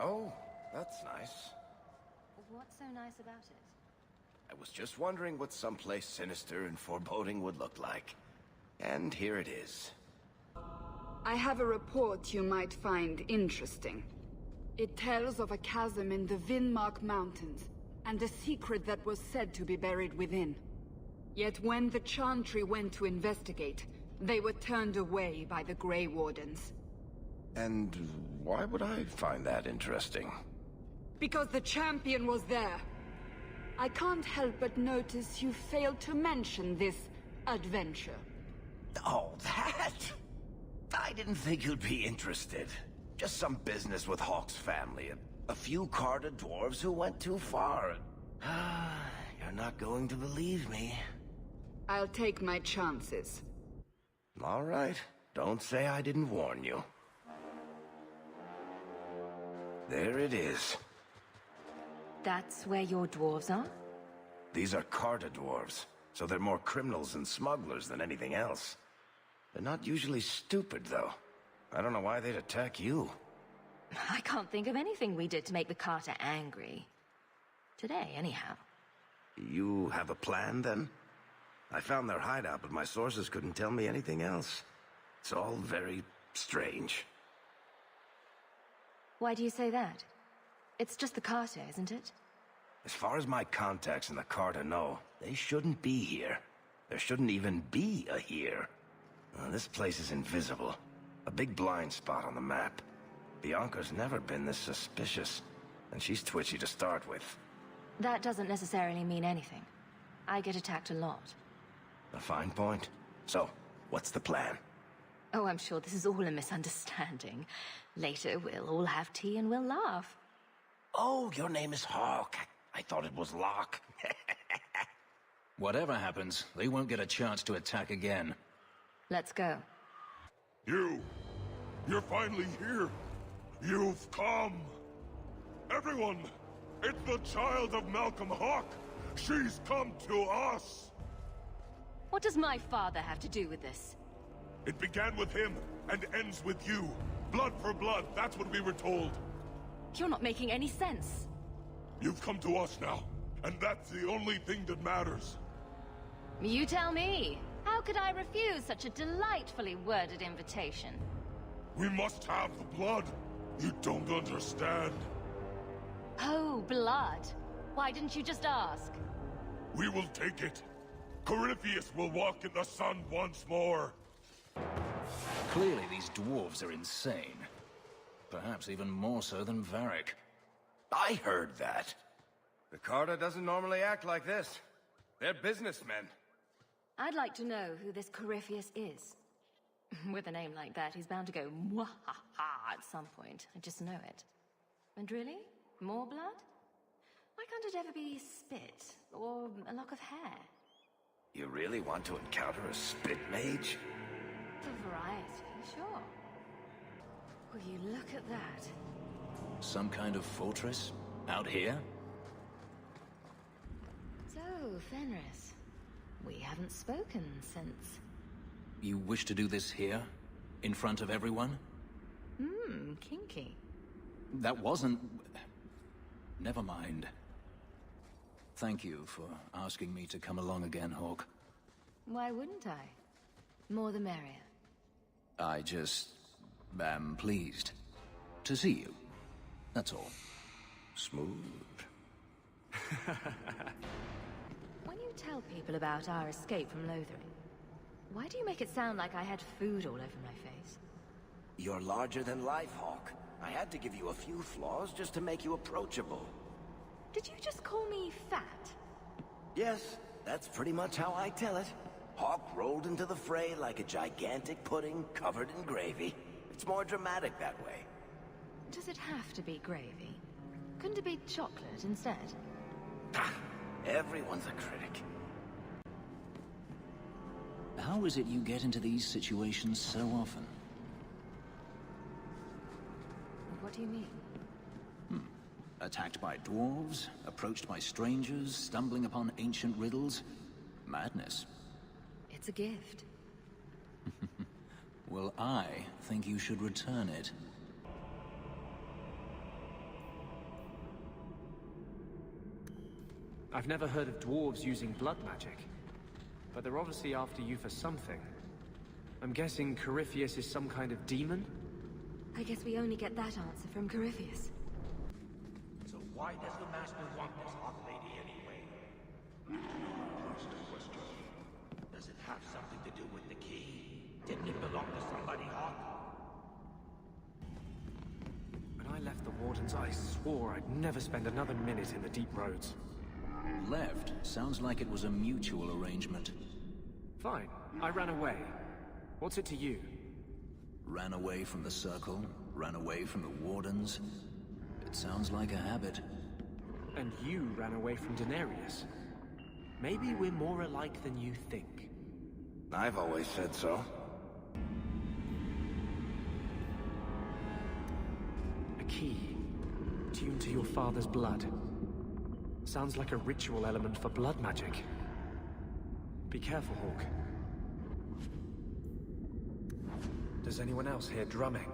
Oh, that's nice. What's so nice about it? I was just wondering what someplace sinister and foreboding would look like. And here it is. I have a report you might find interesting. It tells of a chasm in the Vinmark Mountains, and a secret that was said to be buried within. Yet when the Chantry went to investigate, they were turned away by the Grey Wardens. And why would I find that interesting? Because the champion was there. I can't help but notice you failed to mention this adventure. Oh, that? I didn't think you'd be interested. Just some business with Hawk's family. A few carded dwarves who went too far. You're not going to believe me. I'll take my chances. All right. Don't say I didn't warn you. There it is. That's where your dwarves are? These are carded dwarves, so they're more criminals and smugglers than anything else. They're not usually stupid, though. I don't know why they'd attack you. I can't think of anything we did to make the Carter angry. Today, anyhow. You have a plan, then? I found their hideout, but my sources couldn't tell me anything else. It's all very strange. Why do you say that? It's just the Carter, isn't it? As far as my contacts in the Carter know, they shouldn't be here. There shouldn't even be a here. This place is invisible. A big blind spot on the map. Bianca's never been this suspicious, and she's twitchy to start with. That doesn't necessarily mean anything. I get attacked a lot. A fine point. So, what's the plan? Oh, I'm sure this is all a misunderstanding. Later, we'll all have tea and we'll laugh. Oh, your name is Hawk. I thought it was Locke. Whatever happens, they won't get a chance to attack again. Let's go. You're finally here. You've come. Everyone, it's the child of Malcolm Hawk. She's come to us. What does my father have to do with this? It began with him and ends with you. Blood for blood, that's what we were told. You're not making any sense. You've come to us now, and that's the only thing that matters. You tell me. How could I refuse such a delightfully worded invitation? We must have the blood. You don't understand. Oh, blood. Why didn't you just ask? We will take it. Corypheus will walk in the sun once more. Clearly these dwarves are insane. Perhaps even more so than Varric. I heard that. The Carter doesn't normally act like this. They're businessmen. I'd like to know who this Corypheus is. With a name like that, he's bound to go mwahaha at some point. I just know it. And really? More blood? Why can't it ever be spit? Or a lock of hair? You really want to encounter a spit mage? For variety, sure. Will you look at that? Some kind of fortress? Out here? So, Fenris, we haven't spoken since... You wish to do this here? In front of everyone? Kinky. That wasn't... Never mind. Thank you for asking me to come along again, Hawk. Why wouldn't I? More the merrier. I just... am pleased to see you. That's all. Smooth. When you tell people about our escape from Lothering, why do you make it sound like I had food all over my face? You're larger than life, Hawk. I had to give you a few flaws just to make you approachable. Did you just call me fat? Yes, that's pretty much how I tell it. Hawk rolled into the fray like a gigantic pudding covered in gravy. It's more dramatic that way. Does it have to be gravy? Couldn't it be chocolate instead? Ah, everyone's a critic. How is it you get into these situations so often? What do you mean? Attacked by dwarves, approached by strangers, stumbling upon ancient riddles. Madness. It's a gift. Well, I think you should return it. I've never heard of dwarves using blood magic, but they're obviously after you for something. I'm guessing Corypheus is some kind of demon? I guess we only get that answer from Corypheus. So why does the Master want this hot lady anyway? Just a question. Does it have something to do with the key? Didn't it belong to somebody, Hawk? When I left the Wardens, I swore I'd never spend another minute in the deep roads. Left? Sounds like it was a mutual arrangement. Fine. I ran away. What's it to you? Ran away from the Circle, ran away from the Wardens. It sounds like a habit. And you ran away from Daenerys. Maybe we're more alike than you think. I've always said so. A key, tuned to your father's blood. Sounds like a ritual element for blood magic. Be careful, Hawk. Does anyone else hear drumming?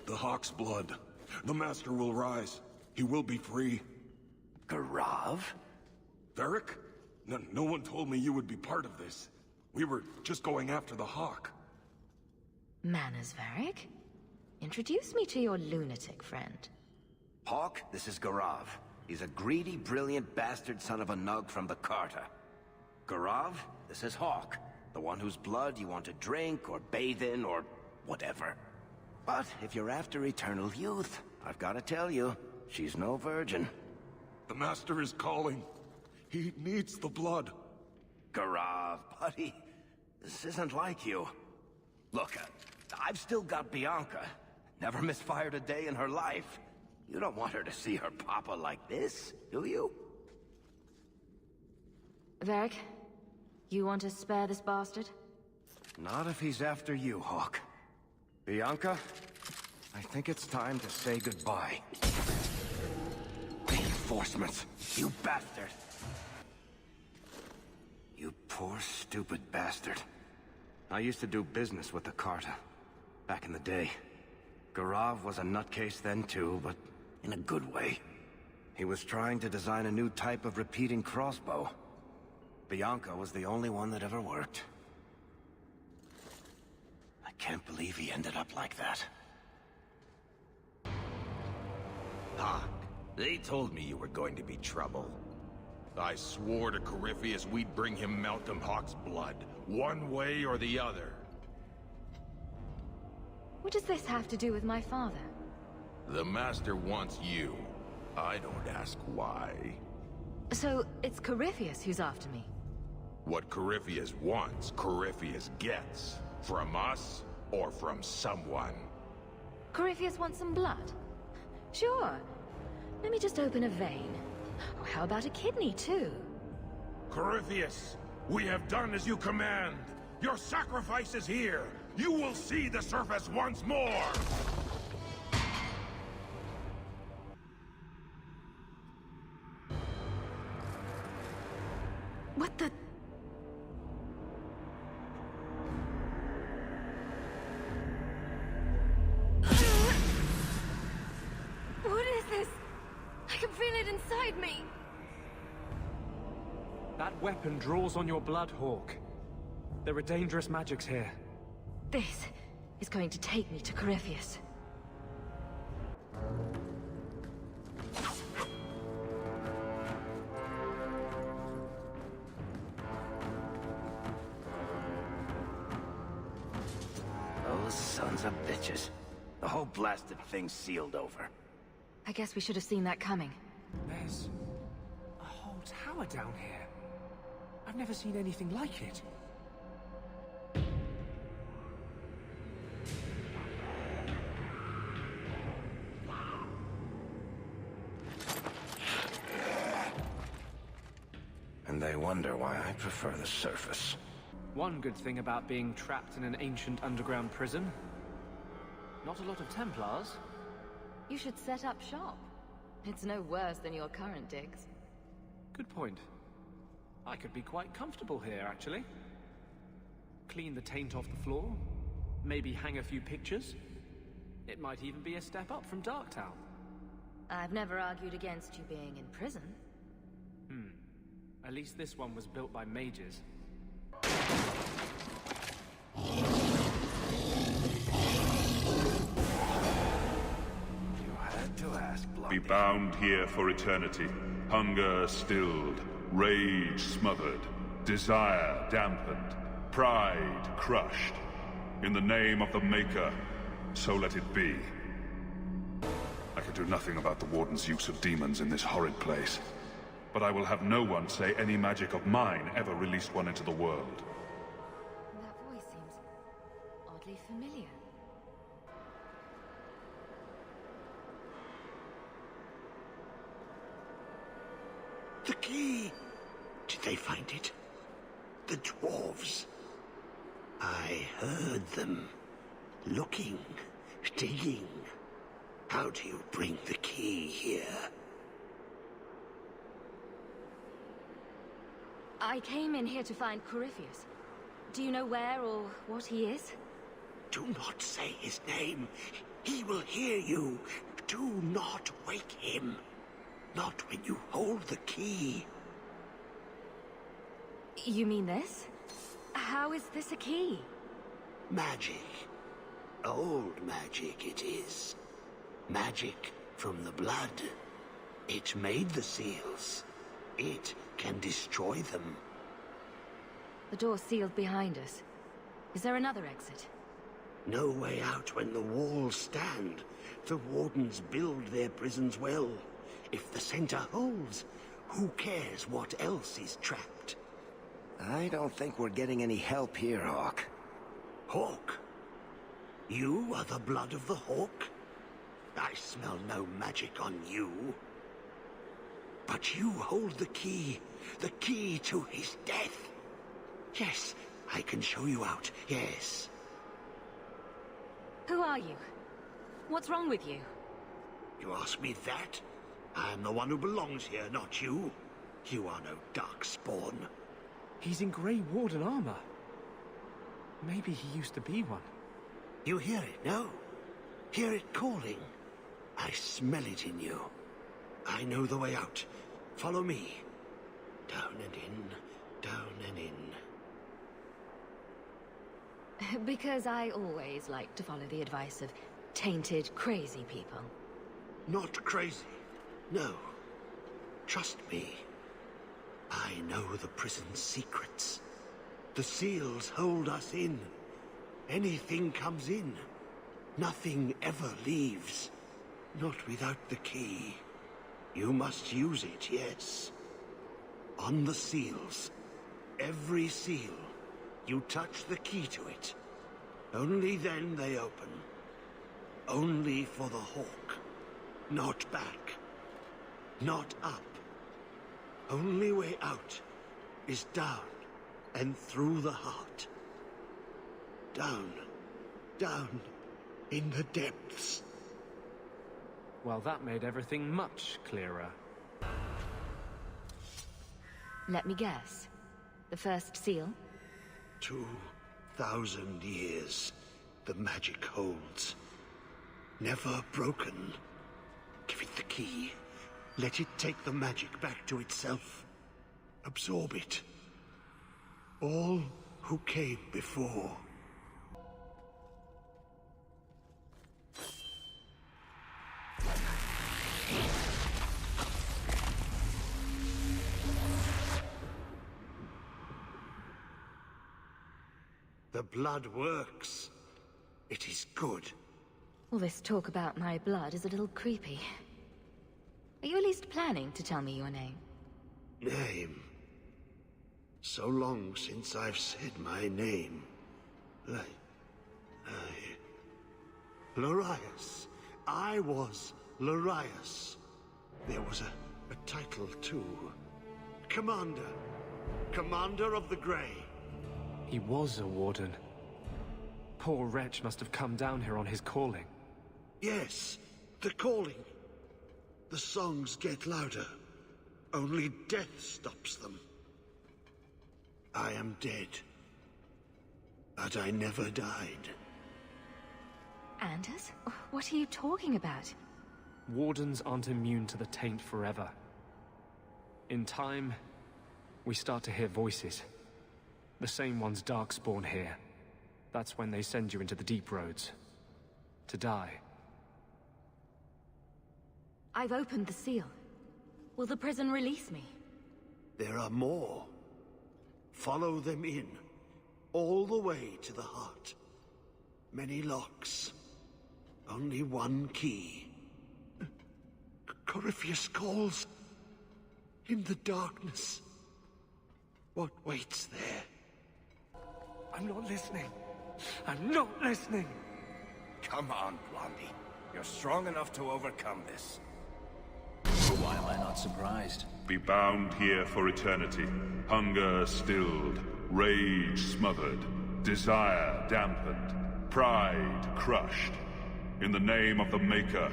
The Hawk's blood. The Master will rise. He will be free. Garav? Varric? No one told me you would be part of this. We were just going after the Hawk. Manners, Varric? Introduce me to your lunatic friend. Hawk, this is Garav. He's a greedy, brilliant bastard son of a nug from the Carta. Garav, this is Hawk. The one whose blood you want to drink, or bathe in, or whatever. But if you're after eternal youth, I've got to tell you, she's no virgin. The Master is calling. He needs the blood. Garav, buddy, this isn't like you. Look, I've still got Bianca. Never misfired a day in her life. You don't want her to see her papa like this, do you? Varric, you want to spare this bastard? Not if he's after you, Hawk. Bianca, I think it's time to say goodbye. Reinforcements, you bastard! You poor, stupid bastard. I used to do business with the Carta, back in the day. Garav was a nutcase then too, but in a good way. He was trying to design a new type of repeating crossbow. Bianca was the only one that ever worked. I can't believe he ended up like that. Hawk, they told me you were going to be trouble. I swore to Corypheus we'd bring him Malcolm Hawk's blood, one way or the other. What does this have to do with my father? The Master wants you. I don't ask why. So, it's Corypheus who's after me? What Corypheus wants, Corypheus gets. From us, or from someone. Corypheus wants some blood? Sure. Let me just open a vein. Oh, how about a kidney, too? Corypheus, we have done as you command. Your sacrifice is here. You will see the surface once more. What the... What is this? I can feel it inside me. That weapon draws on your blood, Hawk. There are dangerous magics here. This is going to take me to Corypheus. Those sons of bitches. The whole blasted thing's sealed over. I guess we should have seen that coming. There's a whole tower down here. I've never seen anything like it. And they wonder why I prefer the surface. One good thing about being trapped in an ancient underground prison. Not a lot of Templars. You should set up shop. It's no worse than your current digs. Good point. I could be quite comfortable here, actually. Clean the taint off the floor. Maybe hang a few pictures. It might even be a step up from Darktown. I've never argued against you being in prison. At least this one was built by mages. Be bound here for eternity. Hunger stilled, rage smothered, desire dampened, pride crushed. In the name of the Maker, so let it be. I can do nothing about the Warden's use of demons in this horrid place. But I will have no one say any magic of mine ever released one into the world. That voice seems oddly familiar. The key! Did they find it? The Dwarves. I heard them. Looking, digging. How do you bring the key here? I came in here to find Corypheus. Do you know where or what he is? Do not say his name. He will hear you. Do not wake him. Not when you hold the key. You mean this? How is this a key? Magic. Old magic it is. Magic from the blood. It made the seals. It can destroy them. The door's sealed behind us. Is there another exit? No way out when the walls stand. The Wardens build their prisons well. If the center holds, who cares what else is trapped? I don't think we're getting any help here, Hawk. Hawk? You are the blood of the Hawk? I smell no magic on you. But you hold the key to his death. Yes, I can show you out, yes. Who are you? What's wrong with you? You ask me that? I'm the one who belongs here, not you. You are no darkspawn. He's in Grey Warden armor. Maybe he used to be one. You hear it, no? Hear it calling. I smell it in you. I know the way out. Follow me. Down and in, down and in. Because I always like to follow the advice of tainted, crazy people. Not crazy. No. Trust me. I know the prison's secrets. The seals hold us in. Anything comes in. Nothing ever leaves. Not without the key. You must use it, yes. On the seals. Every seal. You touch the key to it. Only then they open. Only for the Hawk. Not back. Not up. Only way out is down and through the heart. Down. Down in the depths. Well, that made everything much clearer. Let me guess. The first seal? 2,000 years the magic holds. Never broken. Give it the key. Let it take the magic back to itself. Absorb it. All who came before. The blood works. It is good. All this talk about my blood is a little creepy. Are you at least planning to tell me your name? Name? So long since I've said my name. Larius. I was Larius. There was a title too. Commander. Commander of the Grey. He was a warden. Poor wretch must have come down here on his calling. Yes, the calling. The songs get louder. Only death stops them. I am dead. But I never died. Anders? What are you talking about? Wardens aren't immune to the taint forever. In time, we start to hear voices. The same ones Darkspawn hear. That's when they send you into the deep roads. To die. I've opened the seal. Will the prison release me? There are more. Follow them in, all the way to the heart. Many locks. Only one key. Corypheus calls. In the darkness. What waits there? I'm not listening. I'm not listening! Come on, Blondie. You're strong enough to overcome this. Why am I not surprised? Be bound here for eternity. Hunger stilled, rage smothered, desire dampened, pride crushed. In the name of the Maker,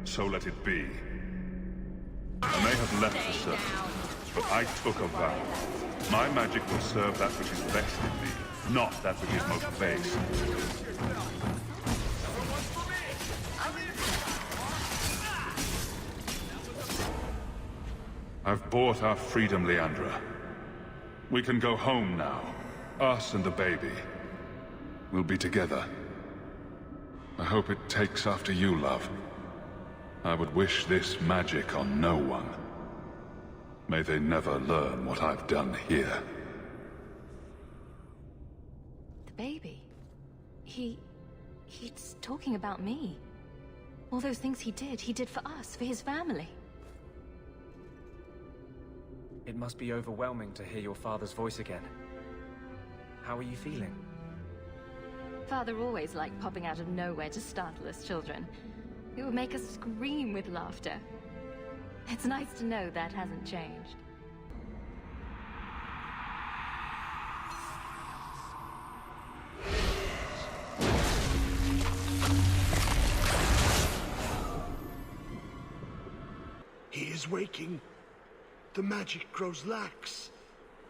so let it be. I may have left the surface, but I took a vow. My magic will serve that which is best in me, not that which is most base. I've bought our freedom, Leandra. We can go home now. Us and the baby. We'll be together. I hope it takes after you, love. I would wish this magic on no one. May they never learn what I've done here. The baby? He's talking about me. All those things he did for us, for his family. It must be overwhelming to hear your father's voice again. How are you feeling? Father always liked popping out of nowhere to startle us children. It would make us scream with laughter. It's nice to know that hasn't changed. He is waking. The magic grows lax.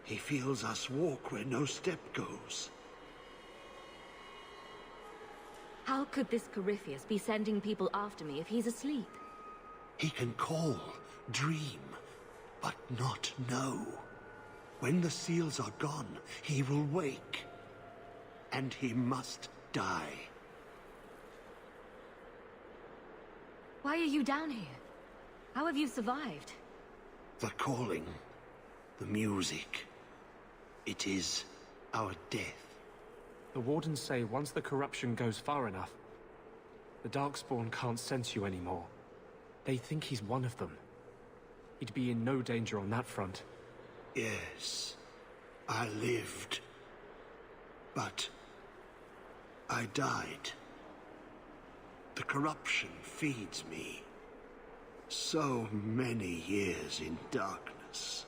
He feels us walk where no step goes. How could this Corypheus be sending people after me if he's asleep? He can call, dream, but not know. When the seals are gone, he will wake. And he must die. Why are you down here? How have you survived? The calling, the music. It is our death. The Wardens say once the corruption goes far enough, the Darkspawn can't sense you anymore. They think he's one of them. He'd be in no danger on that front. Yes, I lived. But I died. The corruption feeds me. So many years in darkness.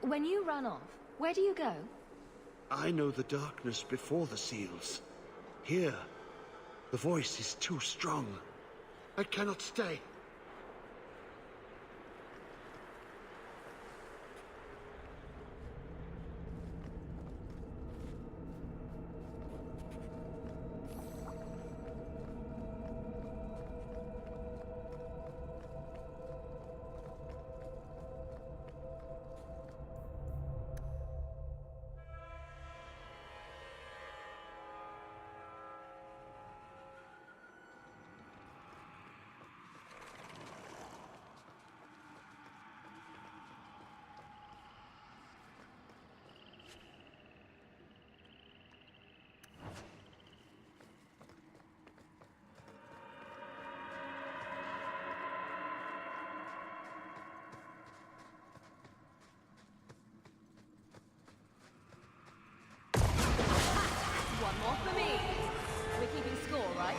When you run off, where do you go? I know the darkness before the seals. Here, the voice is too strong. I cannot stay. One more for me. We're keeping score, right?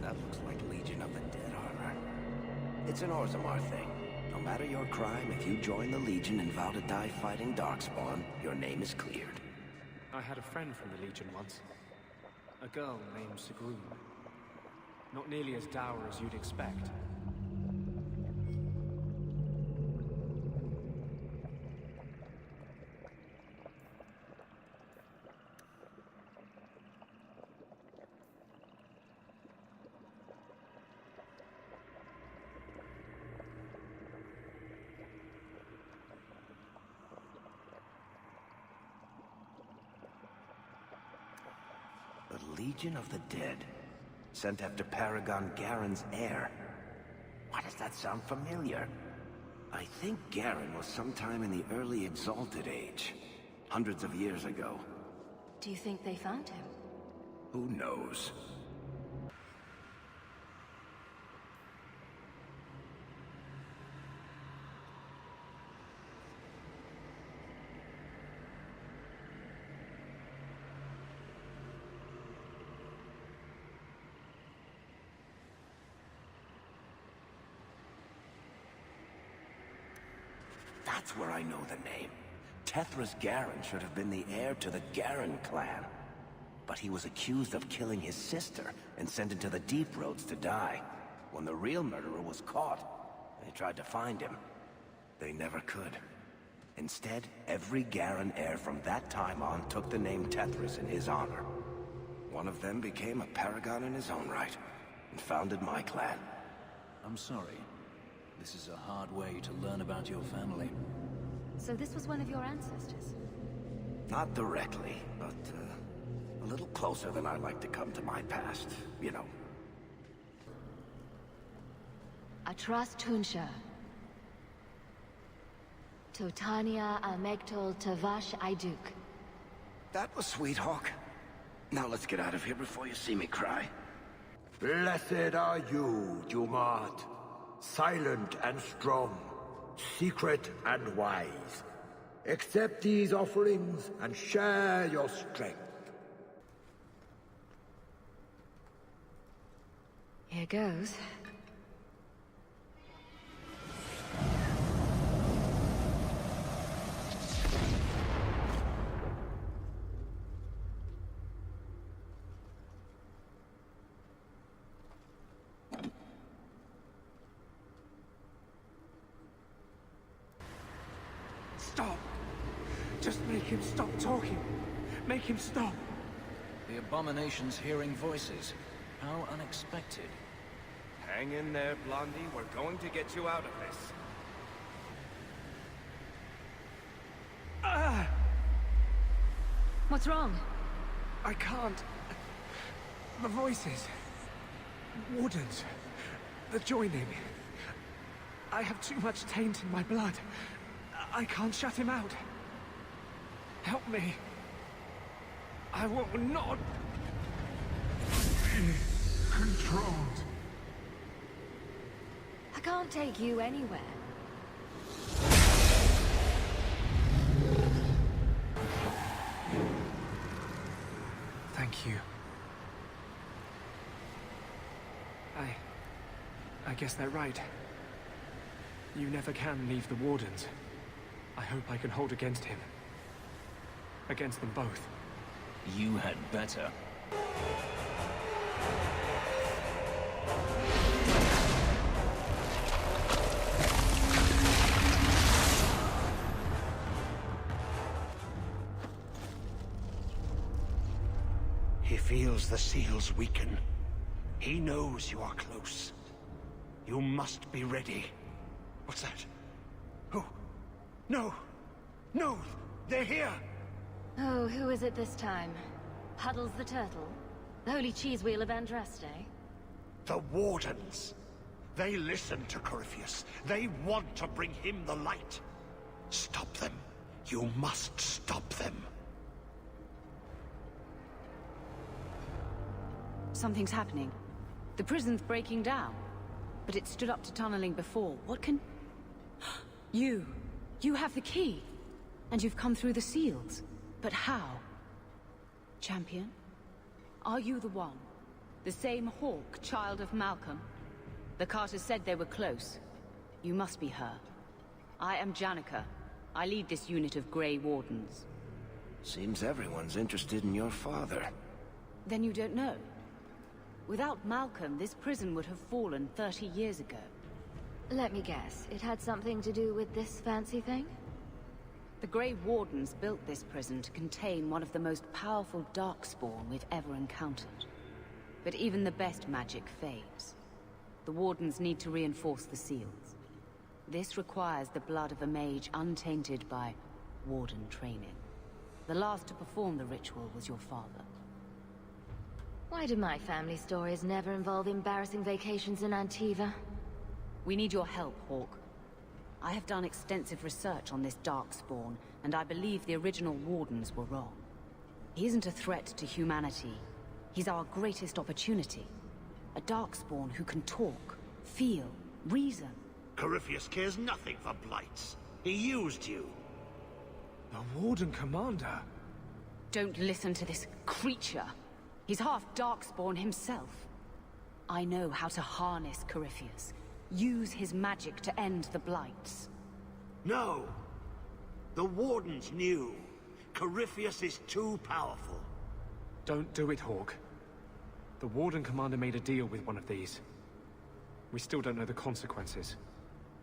That looks like Legion of the Dead armor. It's an Orzammar thing. No matter your crime, if you join the Legion and vow to die fighting Darkspawn, your name is cleared. I had a friend from the Legion once. A girl named Sigrun. Not nearly as dour as you'd expect. Legion of the Dead. Sent after Paragon Garen's heir. Why does that sound familiar? I think Garen was sometime in the early Exalted Age. Hundreds of years ago. Do you think they found him? Who knows? That's where I know the name. Tethras Garen should have been the heir to the Garen clan. But he was accused of killing his sister and sent into the Deep Roads to die. When the real murderer was caught, they tried to find him. They never could. Instead, every Garen heir from that time on took the name Tethras in his honor. One of them became a paragon in his own right, and founded my clan. I'm sorry. This is a hard way to learn about your family. So this was one of your ancestors? Not directly, but a little closer than I like to come to my past, you know. Atras Tunsha. Totania Almegtol Tavash Iduk. That was sweet, Hawk. Now let's get out of here before you see me cry. Blessed are you, Jumad. Silent and strong, secret and wise. Accept these offerings and share your strength. Here goes. Stop! Just make him stop talking. Make him stop. The abomination's hearing voices. How unexpected. Hang in there, Blondie. We're going to get you out of this. What's wrong? I can't. The voices. Wardens. The joining. I have too much taint in my blood. I can't shut him out. Help me. I will not be controlled. I can't take you anywhere. Thank you. I guess they're right. You never can leave the Wardens. I hope I can hold against him. Against them both. You had better. He feels the seals weaken. He knows you are close. You must be ready. What's that? Oh, no! No! They're here! Oh, who is it this time? Puddles the Turtle? The Holy Cheese Wheel of Andraste? The Wardens. They listen to Corypheus. They want to bring him the light. Stop them. You must stop them. Something's happening. The prison's breaking down. But it stood up to tunneling before. What can... You have the key. And you've come through the seals. But how? Champion? Are you the one? The same Hawk, child of Malcolm? The Carters said they were close. You must be her. I am Janica. I lead this unit of Grey Wardens. Seems everyone's interested in your father. Then you don't know? Without Malcolm, this prison would have fallen 30 years ago. Let me guess, it had something to do with this fancy thing? The Grey Wardens built this prison to contain one of the most powerful Darkspawn we've ever encountered. But even the best magic fades. The Wardens need to reinforce the seals. This requires the blood of a mage untainted by Warden training. The last to perform the ritual was your father. Why do my family stories never involve embarrassing vacations in Antiva? We need your help, Hawk. I have done extensive research on this Darkspawn, and I believe the original Wardens were wrong. He isn't a threat to humanity. He's our greatest opportunity. A Darkspawn who can talk, feel, reason. Corypheus cares nothing for blights. He used you. The Warden Commander? Don't listen to this creature. He's half Darkspawn himself. I know how to harness Corypheus. Use his magic to end the blights. No. The Wardens knew. Corypheus is too powerful. Don't do it, Hawk. The Warden Commander made a deal with one of these. We still don't know the consequences.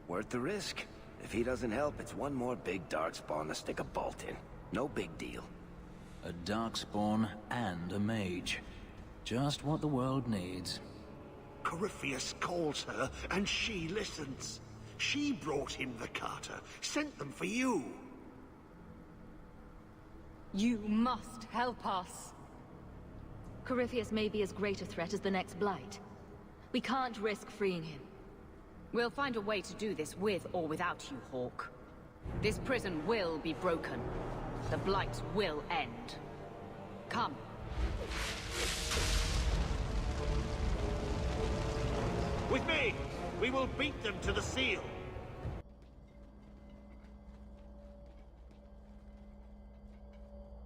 Worth the risk. If he doesn't help, it's one more big darkspawn to stick a bolt in. No big deal. A Darkspawn and a mage. Just what the world needs. Corypheus calls her, and she listens. She brought him the Carter, sent them for you. You must help us. Corypheus may be as great a threat as the next Blight. We can't risk freeing him. We'll find a way to do this with or without you, Hawk. This prison will be broken. The Blight will end. Come. With me! We will beat them to the seal!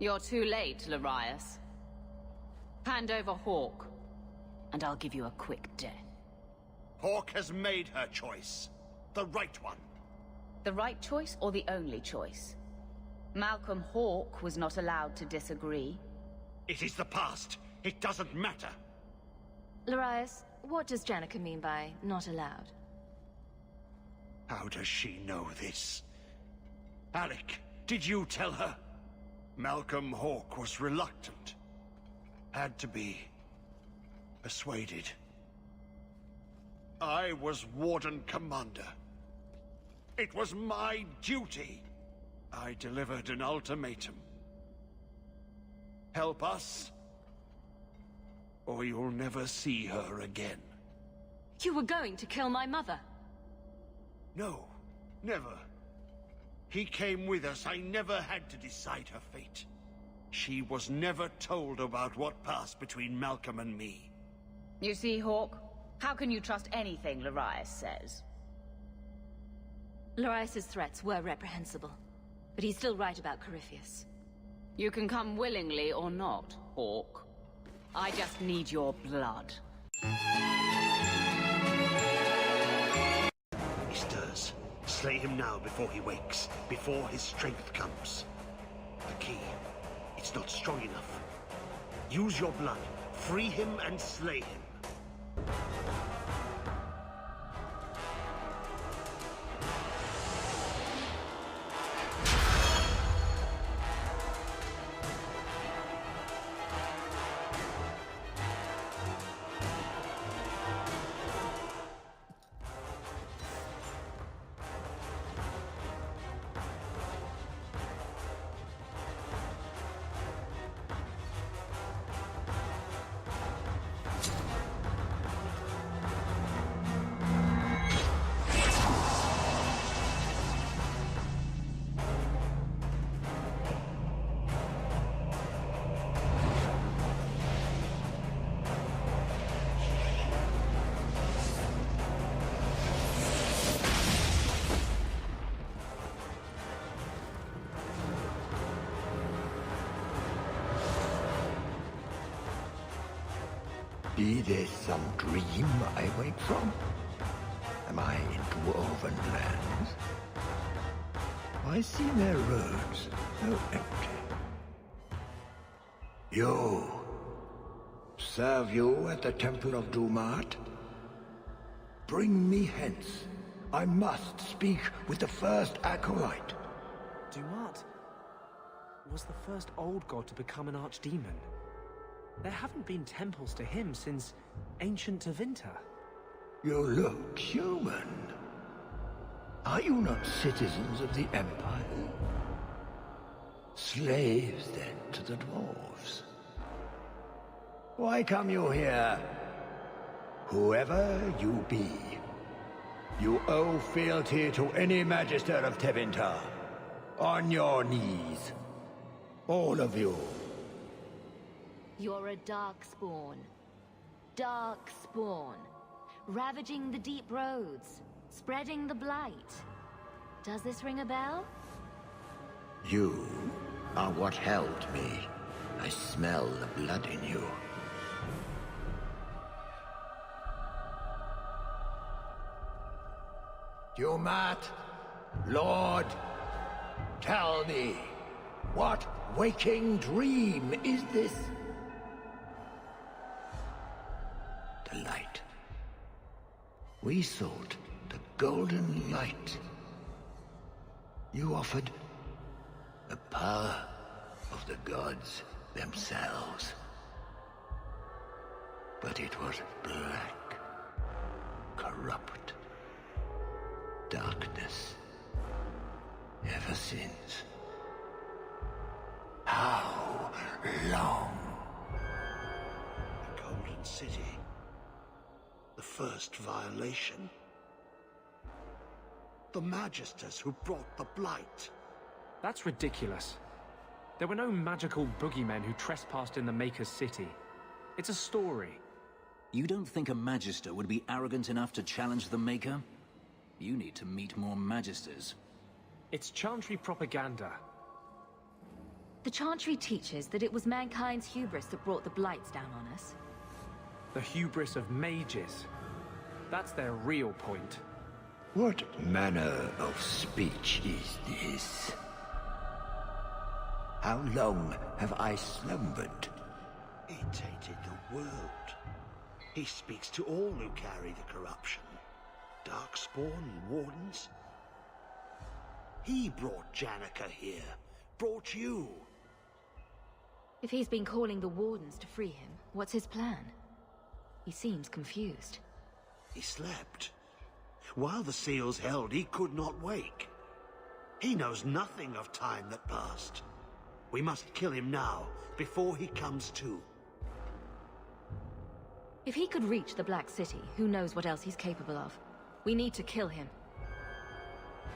You're too late, Larius. Hand over Hawk, and I'll give you a quick death. Hawk has made her choice. The right one. The right choice or the only choice? Malcolm Hawk was not allowed to disagree. It is the past. It doesn't matter. Larius, what does Janica mean by not allowed? How does she know this? Alec, did you tell her? Malcolm Hawk was reluctant. Had to be persuaded. I was Warden Commander. It was my duty. I delivered an ultimatum. Help us, or you'll never see her again. You were going to kill my mother. No, never. He came with us. I never had to decide her fate. She was never told about what passed between Malcolm and me. You see, Hawk? How can you trust anything Larius says? Larius's threats were reprehensible, but he's still right about Corypheus. You can come willingly or not, Hawk. I just need your blood. He stirs. Slay him now before he wakes, before his strength comes. The key. It's not strong enough. Use your blood. Free him and slay him. Be this some dream I wake from? Am I in dwarven lands? I see their roads so empty. You! Serve you at the Temple of Dumat? Bring me hence. I must speak with the first acolyte. Dumat was the first old god to become an archdemon. There haven't been temples to him since ancient Tevinter. You look human. Are you not citizens of the Empire? Slaves, then, to the Dwarves? Why come you here? Whoever you be, you owe fealty to any Magister of Tevinter. On your knees. All of you. You're a darkspawn. Darkspawn. Ravaging the deep roads. Spreading the blight. Does this ring a bell? You are what held me. I smell the blood in you. Dumat, Lord, tell me, what waking dream is this? The light. We sought the golden light. You offered the power of the gods themselves. But it was black, corrupt, darkness, ever since. How long? The Golden City. The first violation. The Magisters who brought the Blight. That's ridiculous. There were no magical boogeymen who trespassed in the Maker's City. It's a story. You don't think a Magister would be arrogant enough to challenge the Maker? You need to meet more Magisters. It's Chantry propaganda. The Chantry teaches that it was mankind's hubris that brought the blights down on us. The hubris of mages. That's their real point. What manner of speech is this? How long have I slumbered? He tainted the world. He speaks to all who carry the corruption. Darkspawn and Wardens. He brought Janica here. Brought you. If he's been calling the Wardens to free him, what's his plan? He seems confused. He slept. While the seals held, he could not wake. He knows nothing of time that passed. We must kill him now, before he comes to. If he could reach the Black City, who knows what else he's capable of? We need to kill him.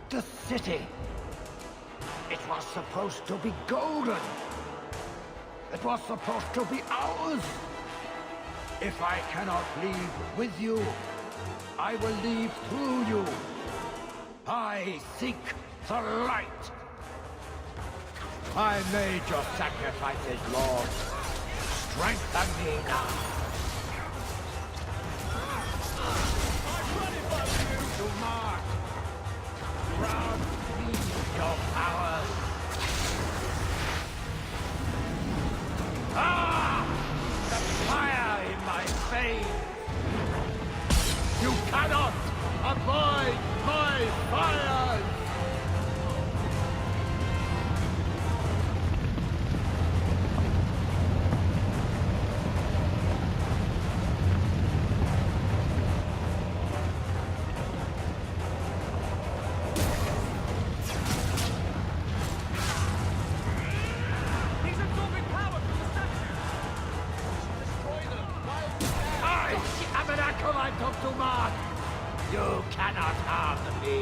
The city! It was supposed to be golden! It was supposed to be ours! If I cannot leave with you, I will leave through you. I seek the light. I made your sacrifices, Lord. Strengthen me now. To mark, grant me your power. Ah! The fire in my veins. You cannot avoid my fires! He's absorbing power from the statue! Destroy them! I am an acolyte of Dumat! You cannot harm me!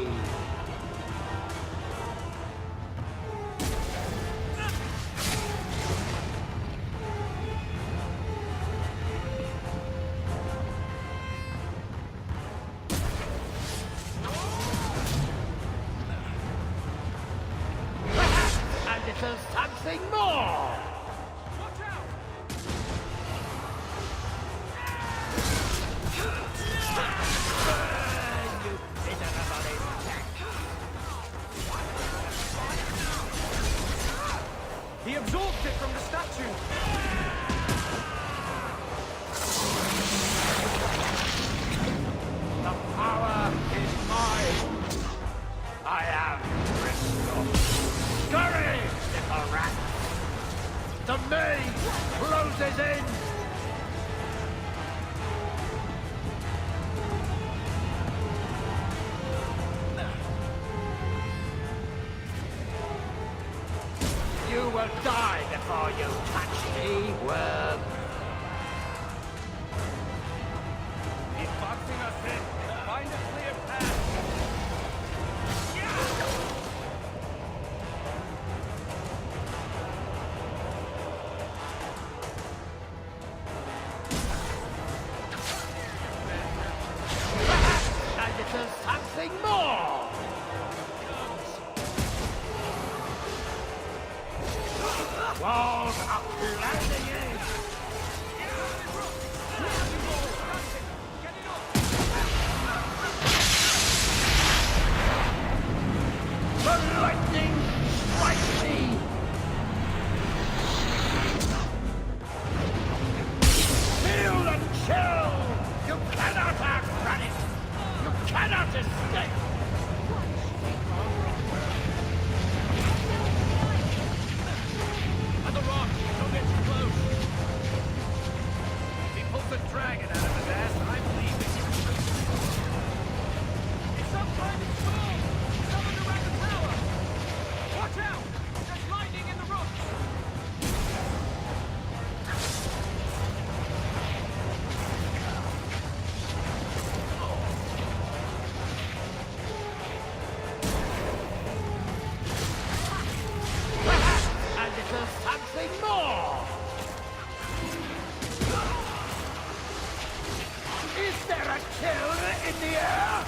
And little something more! Watch out! He absorbed it from the statue! The power is mine! I am Bristol! Scurry, little rat! The maze closes in! You will die before you touch me, worm! something more! Walls up, landing in! The lightning strikes me! Feel and chill! You cannot outrun it! You cannot escape! On the rock! Don't get too close! If he pulls the dragon out of his ass, I'm leaving. It's some kind of storm! Summoned around the tower! Watch out! There's lightning in the roof! A little something more! Is there a kiln in the air?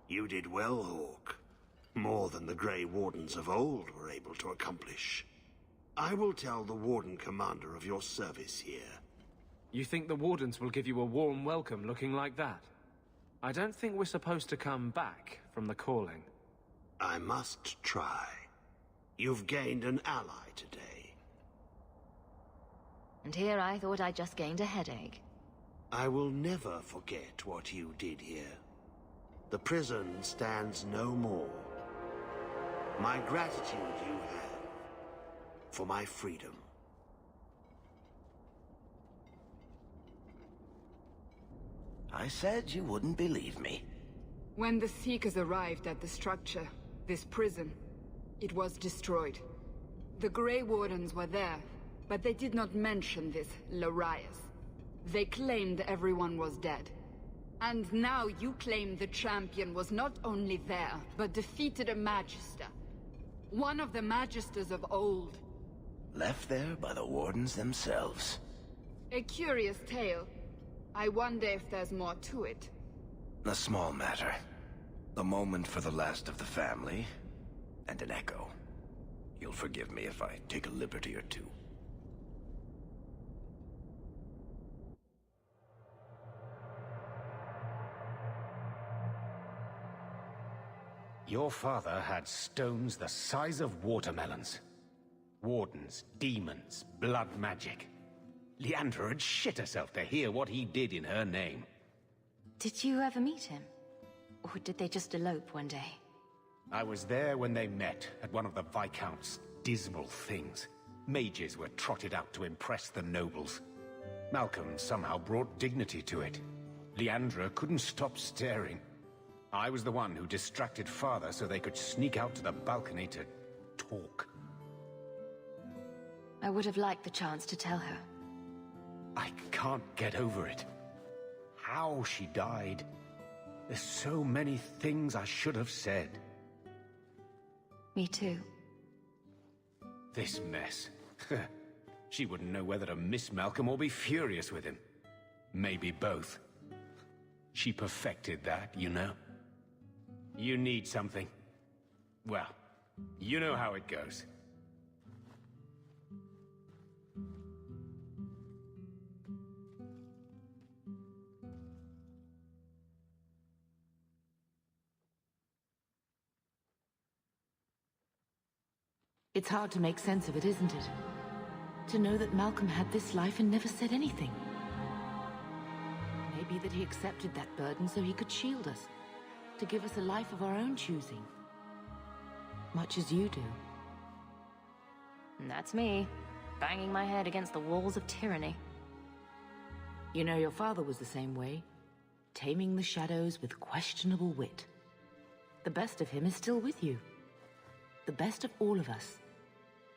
You did well, Hawk. More than the Grey Wardens of old were able to accomplish. I will tell the Warden Commander of your service here. You think the Wardens will give you a warm welcome looking like that? I don't think we're supposed to come back from the calling. I must try. You've gained an ally today. And here I thought I just gained a headache. I will never forget what you did here. The prison stands no more. My gratitude you have for my freedom. I said you wouldn't believe me. When the Seekers arrived at the structure, this prison, it was destroyed. The Grey Wardens were there, but they did not mention this Larius. They claimed everyone was dead. And now you claim the champion was not only there, but defeated a Magister. One of the Magisters of old. Left there by the Wardens themselves. A curious tale. I wonder if there's more to it. A small matter. A moment for the last of the family, and an echo. You'll forgive me if I take a liberty or two. Your father had stones the size of watermelons. Wardens, demons, blood magic. Leandra had shit herself to hear what he did in her name. Did you ever meet him? Or did they just elope one day? I was there when they met at one of the Viscount's dismal things. Mages were trotted out to impress the nobles. Malcolm somehow brought dignity to it. Leandra couldn't stop staring. I was the one who distracted Father so they could sneak out to the balcony to talk. I would have liked the chance to tell her. I can't get over it. How she died. There's so many things I should have said. Me too. This mess. She wouldn't know whether to miss Malcolm or be furious with him. Maybe both. She perfected that, you know? You need something. Well, you know how it goes. It's hard to make sense of it, isn't it? To know that Malcolm had this life and never said anything. Maybe that he accepted that burden so he could shield us. To give us a life of our own choosing. Much as you do. And that's me, banging my head against the walls of tyranny. You know, your father was the same way. Taming the shadows with questionable wit. The best of him is still with you. The best of all of us.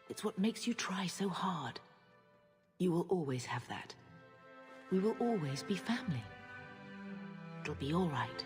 It's what makes you try so hard. You will always have that. We will always be family. It'll be all right.